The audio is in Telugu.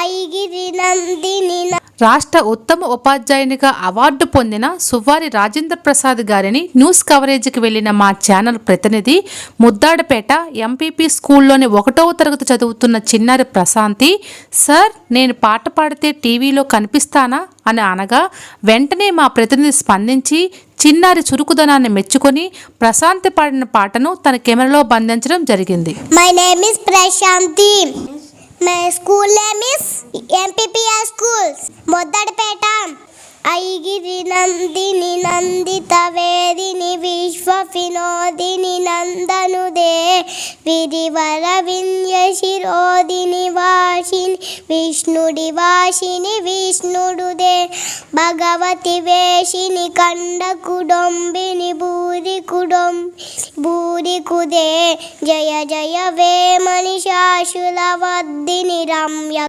ఐగిరి నందిని. రాష్ట్ర ఉత్తమ ఉపాధ్యాయునిగా అవార్డు పొందిన సువ్వారి రాజేంద్ర ప్రసాద్ గారిని న్యూస్ కవరేజీకి వెళ్లిన మా ఛానల్ ప్రతినిధి ముద్దాడపేట ఎంపీపీ స్కూల్లోని 1వ తరగతి చదువుతున్న చిన్నారి ప్రశాంతి, సార్ నేను పాట పాడితే టీవీలో కనిపిస్తానా అని అనగా వెంటనే మా ప్రతినిధి స్పందించి చిన్నారి చురుకుదనాన్ని మెచ్చుకొని ప్రశాంతి పాడిన పాటను తన కెమెరాలో బంధించడం జరిగింది. My name is Prashanti. My school name is MPPR schools Muddadapeta. ఐగిరి నందిని నందిత వేదిని విశ్వ వినోదిని నందనుదే విరివర విన్య శిరోదిని వాసిని విష్ణుడి వాసిని విష్ణుడుదే భగవతి వేషిని కండ కుడొంబిని భూరి కుదే జయ జయ వేమని శాశుల వద్దిని రమ్య